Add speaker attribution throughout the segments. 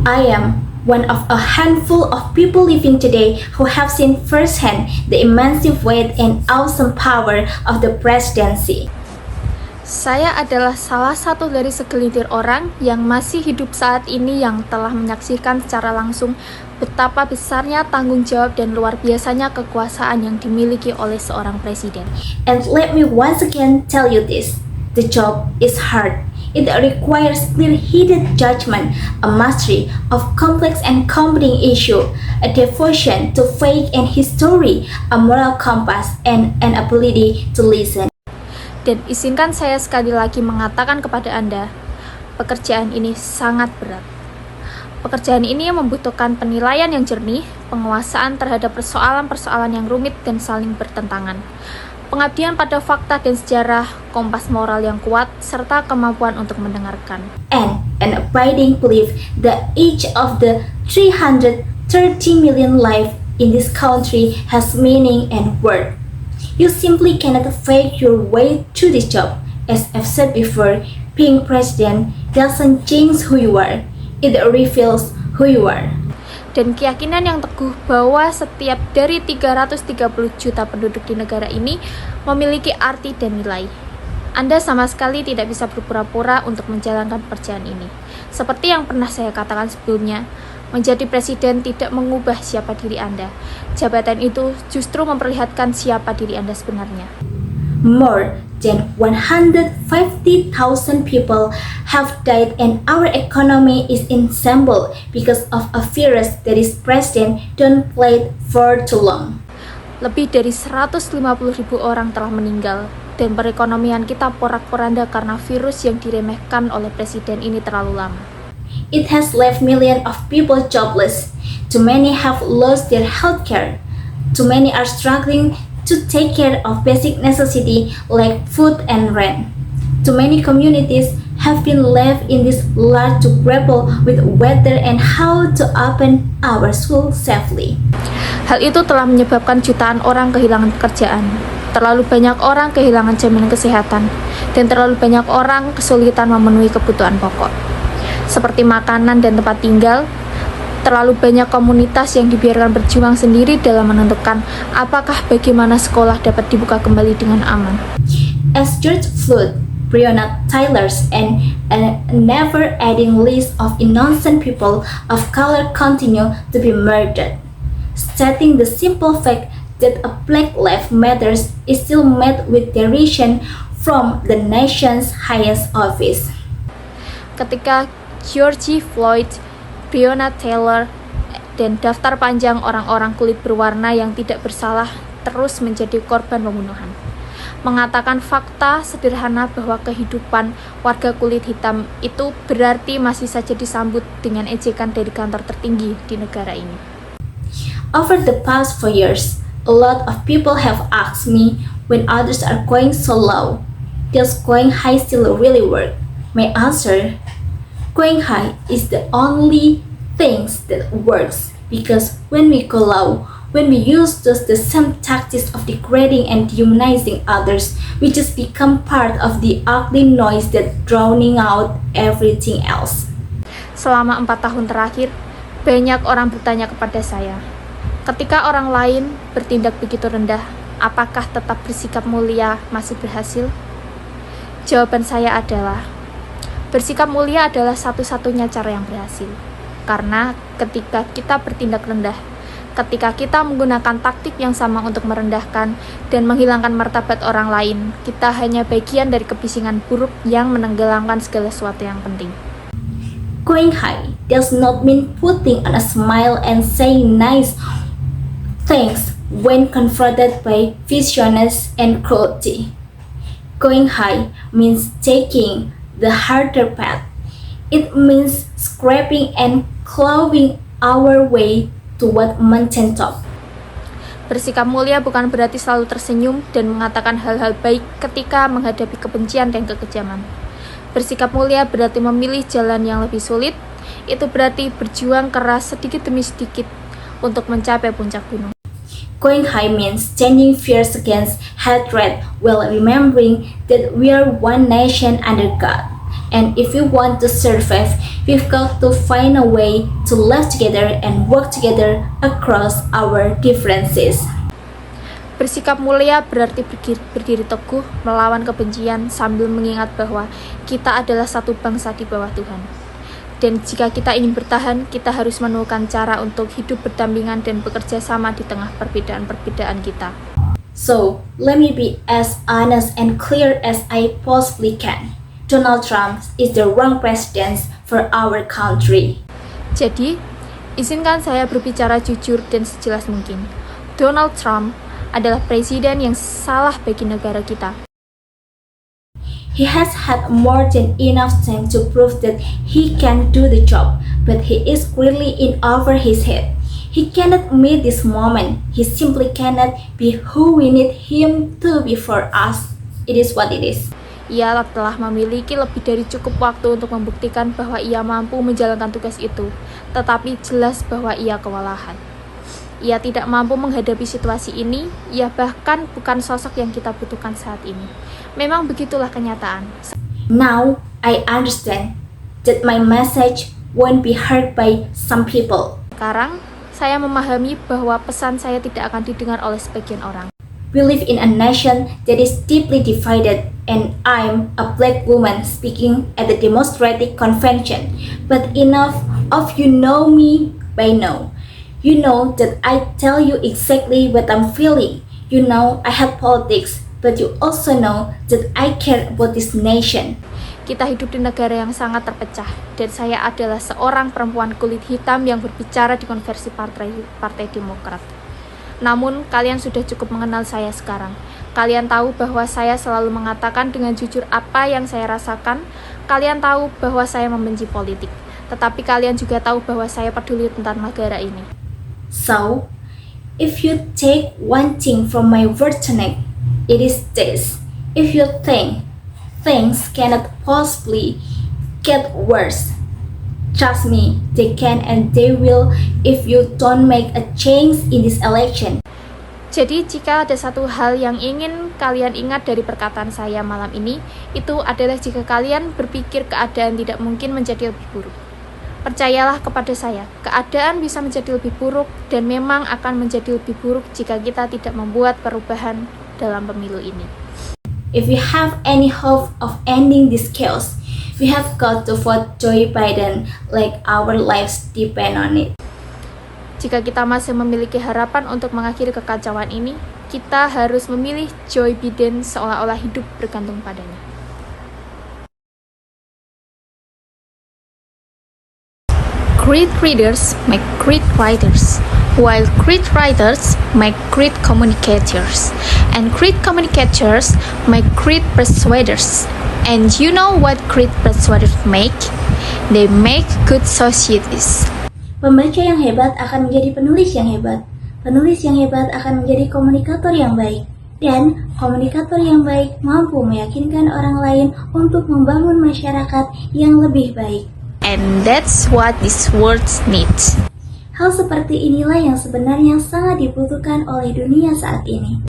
Speaker 1: I am one of a handful of people living today who have seen firsthand the immense weight and awesome power of the presidency.
Speaker 2: Saya adalah salah satu dari segelintir orang yang masih hidup saat ini yang telah menyaksikan secara langsung betapa besarnya tanggung jawab dan luar biasanya kekuasaan yang dimiliki oleh seorang presiden.
Speaker 1: And let me once again tell you this, the job is hard. It requires clear-headed judgment, a mastery of complex and competing issues, a devotion to faith and history, a moral compass, and an ability to listen.
Speaker 2: Dan izinkan saya sekali lagi mengatakan kepada Anda, pekerjaan ini sangat berat. Pekerjaan ini membutuhkan penilaian yang jernih, penguasaan terhadap persoalan-persoalan yang rumit dan saling bertentangan, pengabdian pada fakta dan sejarah, kompas moral yang kuat, serta kemampuan untuk mendengarkan.
Speaker 1: And an abiding belief that each of the 330 million lives in this country has meaning and worth. You simply cannot fake your way to this job. As I've said before, being president doesn't change who you are. It reveals who you are.
Speaker 2: Dan keyakinan yang teguh bahwa setiap dari 330 juta penduduk di negara ini memiliki arti dan nilai. Anda sama sekali tidak bisa berpura-pura untuk menjalankan pekerjaan ini. Seperti yang pernah saya katakan sebelumnya, menjadi presiden tidak mengubah siapa diri Anda. Jabatan itu justru memperlihatkan siapa diri Anda sebenarnya.
Speaker 1: More than 150,000 people have died and our economy is in shambles because of a virus that is president don't play for too long.
Speaker 2: Lebih dari 150.000 orang telah meninggal dan perekonomian kita porak-poranda karena virus yang diremehkan oleh presiden ini terlalu lama.
Speaker 1: It has left millions of people jobless. Too many have lost their health care. Too many are struggling to take care of basic necessities like food and rent. Too many communities have been left in this lurch to grapple with whether and how to open our school safely.
Speaker 2: Hal itu telah menyebabkan jutaan orang kehilangan pekerjaan. Terlalu banyak orang kehilangan jaminan kesehatan dan terlalu banyak orang kesulitan memenuhi kebutuhan pokok seperti makanan dan tempat tinggal. Terlalu banyak komunitas yang dibiarkan berjuang sendiri dalam menentukan apakah bagaimana sekolah dapat dibuka kembali dengan aman.
Speaker 1: As George Floyd, Breonna Taylor, and a never-ending list of innocent people of color continue to be murdered, stating the simple fact that a Black Lives Matter is still met with derision from the nation's highest office.
Speaker 2: Ketika George Floyd, Breonna Taylor, dan daftar panjang orang-orang kulit berwarna yang tidak bersalah terus menjadi korban pembunuhan, mengatakan fakta sederhana bahwa kehidupan warga kulit hitam itu berarti masih saja disambut dengan ejekan dari kantor tertinggi di negara ini.
Speaker 1: Over the past 4 years, a lot of people have asked me when others are going so low, does going high still really work? My answer, going high is the only thing that works, because when we go low, when we use the same tactics of degrading and dehumanizing others, we just become part of the ugly noise that drowning out everything else.
Speaker 2: Selama 4 tahun terakhir, banyak orang bertanya kepada saya, ketika orang lain bertindak begitu rendah, apakah tetap bersikap mulia masih berhasil? Jawaban saya adalah, bersikap mulia adalah satu-satunya cara yang berhasil. Karena ketika kita bertindak rendah, ketika kita menggunakan taktik yang sama untuk merendahkan dan menghilangkan martabat orang lain, kita hanya bagian dari kebisingan buruk yang menenggelamkan segala sesuatu yang penting.
Speaker 1: Going high does not mean putting on a smile and saying nice things when confronted by viciousness and cruelty. Going high means taking the harder path. It means scraping and clawing our way toward mountain top.
Speaker 2: Bersikap mulia bukan berarti selalu tersenyum dan mengatakan hal-hal baik ketika menghadapi kebencian dan kekejaman. Bersikap mulia berarti memilih jalan yang lebih sulit. Itu berarti berjuang keras sedikit demi sedikit untuk mencapai puncak gunung.
Speaker 1: Going high means standing fierce against hatred while remembering that we are one nation under God. And if we want to survive, we've got to find a way to live together and work together across our differences.
Speaker 2: Bersikap mulia berarti berdiri teguh melawan kebencian sambil mengingat bahwa kita adalah satu bangsa di bawah Tuhan. Dan jika kita ingin bertahan, kita harus menemukan cara untuk hidup berdampingan dan bekerja sama di tengah perbedaan-perbedaan kita.
Speaker 1: So, let me be as honest and clear as I possibly can. Donald Trump is the wrong president for our country.
Speaker 2: Jadi, izinkan saya berbicara jujur dan sejelas mungkin. Donald Trump adalah presiden yang salah bagi negara kita.
Speaker 1: He has had more than enough time to prove that he can do the job, but he is clearly in over his head. He cannot meet this moment. He simply cannot be who we need him to be for us. It is what it is.
Speaker 2: Ia telah memiliki lebih dari cukup waktu untuk membuktikan bahwa ia mampu menjalankan tugas itu, tetapi jelas bahwa ia kewalahan. Ia tidak mampu menghadapi situasi ini, ia bahkan bukan sosok yang kita butuhkan saat ini. Memang begitulah kenyataan.
Speaker 1: Now, I understand that my message won't be heard by some people.
Speaker 2: Sekarang, saya memahami bahwa pesan saya tidak akan didengar oleh sebagian orang.
Speaker 1: We live in a nation that is deeply divided, and I'm a black woman speaking at the Democratic Convention. But enough of you know me by now. You know that I tell you exactly what I'm feeling. You know I hate politics, but you also know that I care about this nation.
Speaker 2: Kita hidup di negara yang sangat terpecah, dan saya adalah seorang perempuan kulit hitam yang berbicara di konversi Partai Demokrat. Namun, kalian sudah cukup mengenal saya sekarang. Kalian tahu bahwa saya selalu mengatakan dengan jujur apa yang saya rasakan. Kalian tahu bahwa saya membenci politik. Tetapi kalian juga tahu bahwa saya peduli tentang negara ini.
Speaker 1: So, if you take one thing from my word tonight, it is this. If you think things cannot possibly get worse, trust me, they can and they will if you don't make a change in this election.
Speaker 2: Jadi jika ada satu hal yang ingin kalian ingat dari perkataan saya malam ini, itu adalah jika kalian berpikir keadaan tidak mungkin menjadi lebih buruk. Percayalah kepada saya, keadaan bisa menjadi lebih buruk dan memang akan menjadi lebih buruk jika kita tidak membuat perubahan dalam pemilu ini.
Speaker 1: If we have any hope of ending this chaos, we have got to vote Joe Biden like our lives depend on it.
Speaker 2: Jika kita masih memiliki harapan untuk mengakhiri kekacauan ini, kita harus memilih Joe Biden seolah-olah hidup bergantung padanya. Great readers make great writers, while great writers make great communicators, and great communicators make great persuaders. And you know what great persuaders make? They make good societies.
Speaker 1: Pembaca yang hebat akan menjadi penulis yang hebat. Penulis yang hebat akan menjadi komunikator yang baik. Dan komunikator yang baik mampu meyakinkan orang lain untuk membangun masyarakat yang lebih baik.
Speaker 2: And that's what this world needs.
Speaker 1: Hal seperti inilah yang sebenarnya sangat dibutuhkan oleh dunia saat ini.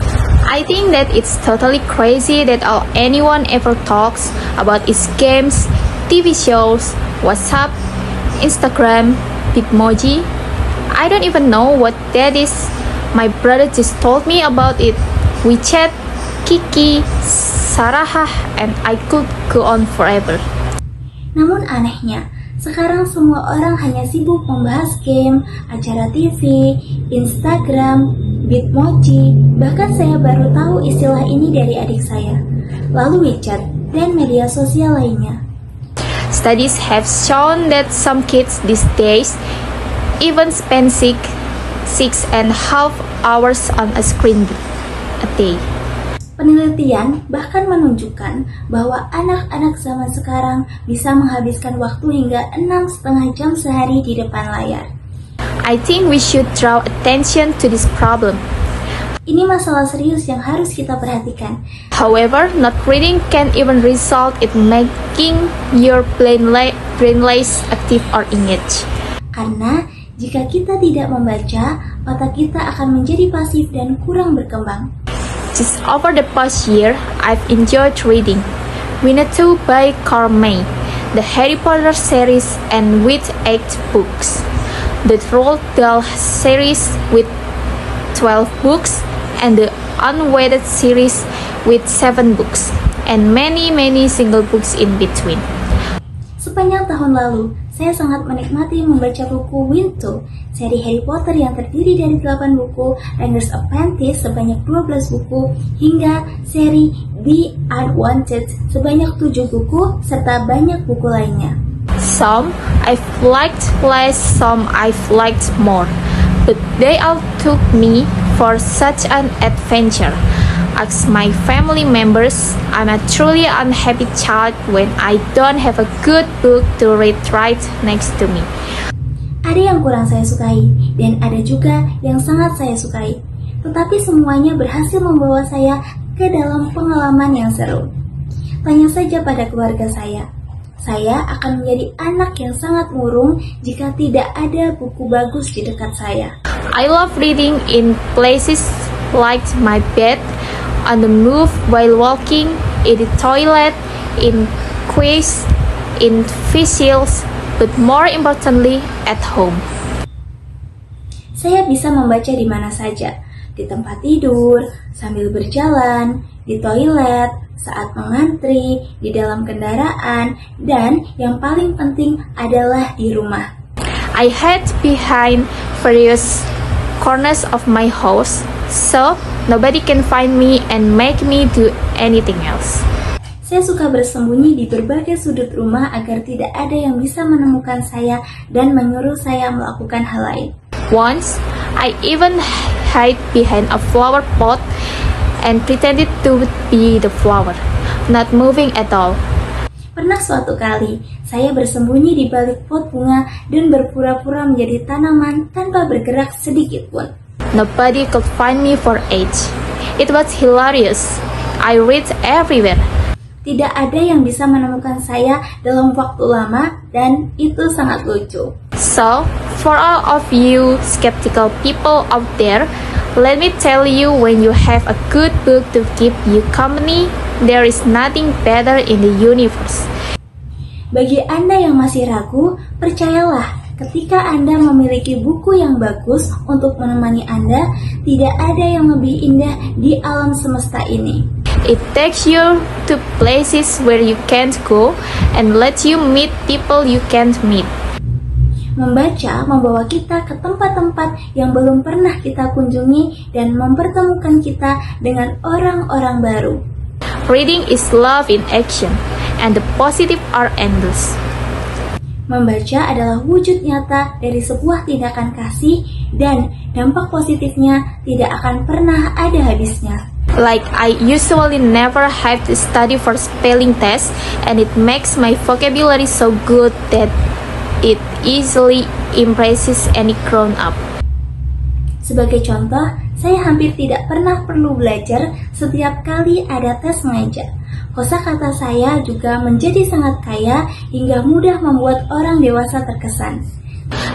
Speaker 2: I think that it's totally crazy that all anyone ever talks about is games, TV shows, WhatsApp, Instagram, Bitmoji. I don't even know what that is. My brother just told me about it. WeChat, Kiki, Sarahah, and I could go on forever.
Speaker 1: Namun anehnya, sekarang semua orang hanya sibuk membahas game, acara TV, Instagram, Bitmoji. Bahkan saya baru tahu istilah ini dari adik saya. Lalu WeChat dan media sosial lainnya.
Speaker 2: Studies have shown that some kids these days even spend 6.5 hours on a screen a day.
Speaker 1: Penelitian bahkan menunjukkan bahwa anak-anak zaman sekarang bisa menghabiskan waktu hingga 6,5 jam sehari di depan layar.
Speaker 2: I think we should draw attention to this problem.
Speaker 1: Ini masalah serius yang harus kita perhatikan.
Speaker 2: However, not reading can even result in making your brain less active or engaged.
Speaker 1: Karena jika kita tidak membaca, otak kita akan menjadi pasif dan kurang berkembang.
Speaker 2: Just over the past year, I've enjoyed reading Winnetou by Karl May. the Harry Potter series and with 8 books, the Roald Dahl series with 12 books, and the Unweighted series with 7 books, and many single books in between.
Speaker 1: Sepanjang tahun lalu, saya sangat menikmati membaca buku Wintu, seri Harry Potter yang terdiri dari 8 buku, Ranger's Apprentice sebanyak 12 buku, hingga seri The Unwanted sebanyak 7 buku, serta banyak buku lainnya.
Speaker 2: Some I've liked less, some I've liked more, but they all took me for such an adventure. Ask my family members, I'm a truly unhappy child when I don't have a good book to read right next to me.
Speaker 1: Ada yang kurang saya sukai, dan ada juga yang sangat saya sukai. Tetapi semuanya berhasil membawa saya ke dalam pengalaman yang seru. Tanya saja pada keluarga saya. Saya akan menjadi anak yang sangat murung jika tidak ada buku bagus di dekat saya.
Speaker 2: I love reading in places like my bed, on the move while walking, in the toilet, in quiz, in facials, but more importantly, at home.
Speaker 1: Saya bisa membaca di mana saja, di tempat tidur, sambil berjalan, di toilet, saat mengantri, di dalam kendaraan, dan yang paling penting adalah di rumah.
Speaker 2: I hide behind various corners of my house, so nobody can find me and make me do anything else.
Speaker 1: Saya suka bersembunyi di berbagai sudut rumah agar tidak ada yang bisa menemukan saya dan menyuruh saya melakukan hal lain.
Speaker 2: Once, I even hid behind a flower pot and pretended to be the flower, not moving at all.
Speaker 1: Pernah suatu kali, saya bersembunyi di balik pot bunga dan berpura-pura menjadi tanaman tanpa bergerak sedikit pun.
Speaker 2: Nobody could find me for age. It was hilarious. I read everywhere.
Speaker 1: Tidak ada yang bisa menemukan saya dalam waktu lama dan itu sangat lucu.
Speaker 2: So, for all of you skeptical people out there, let me tell you, when you have a good book to keep you company, there is nothing better in the universe.
Speaker 1: Bagi Anda yang masih ragu, percayalah, ketika Anda memiliki buku yang bagus untuk menemani Anda, tidak ada yang lebih indah di alam semesta ini.
Speaker 2: It takes you to places where you can't go and lets you meet people you can't meet.
Speaker 1: Membaca membawa kita ke tempat-tempat yang belum pernah kita kunjungi dan mempertemukan kita dengan orang-orang baru.
Speaker 2: Reading is love in action, and the positive are endless.
Speaker 1: Membaca adalah wujud nyata dari sebuah tindakan kasih dan dampak positifnya tidak akan pernah ada habisnya.
Speaker 2: Like, I usually never have to study for spelling test, and it makes my vocabulary so good that it easily impresses any grown-up.
Speaker 1: Sebagai contoh, saya hampir tidak pernah perlu belajar setiap kali ada tes mengajar. Kosakata saya juga menjadi sangat kaya hingga mudah membuat orang dewasa terkesan.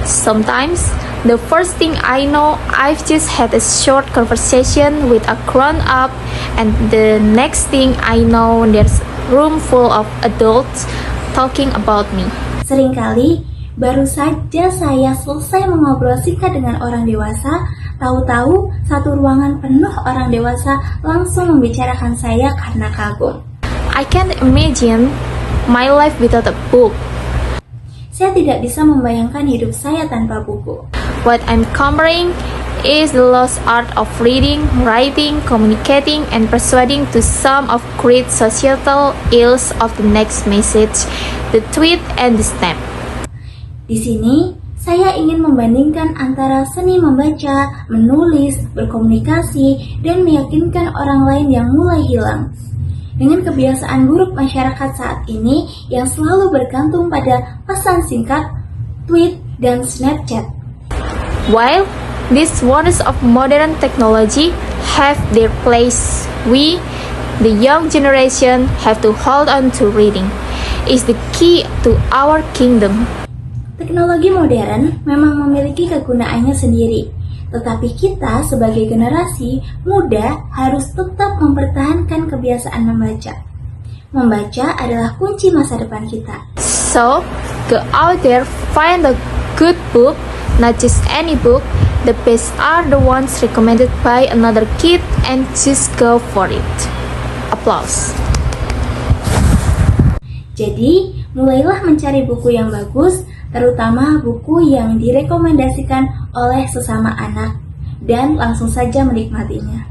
Speaker 2: Sometimes, the first thing I know, I've just had a short conversation with a grown-up, and the next thing I know, there's a room full of adults talking about me.
Speaker 1: Seringkali, baru saja saya selesai mengobrol singkat dengan orang dewasa, tahu-tahu satu ruangan penuh orang dewasa langsung membicarakan saya karena kagum.
Speaker 2: I can't imagine my life without a book.
Speaker 1: Saya tidak bisa membayangkan hidup saya tanpa buku.
Speaker 2: What I'm covering is the lost art of reading, writing, communicating, and persuading to some of great societal ills of the next message, the tweet, and the snap.
Speaker 1: Di sini, saya ingin membandingkan antara seni membaca, menulis, berkomunikasi, dan meyakinkan orang lain yang mulai hilang. Dengan kebiasaan buruk masyarakat saat ini yang selalu bergantung pada pesan singkat, tweet, dan Snapchat.
Speaker 2: While these wonders of modern technology have their place, we, the young generation, have to hold on to reading. It's the key to our kingdom.
Speaker 1: Teknologi modern memang memiliki kegunaannya sendiri, tetapi kita sebagai generasi muda harus tetap mempertahankan kebiasaan membaca. Membaca adalah kunci masa depan kita.
Speaker 2: So, go out there, find a good book, not just any book. The best are the ones recommended by another kid, and just go for it. Applause.
Speaker 1: Jadi, mulailah mencari buku yang bagus, terutama buku yang direkomendasikan oleh sesama anak, dan langsung saja menikmatinya.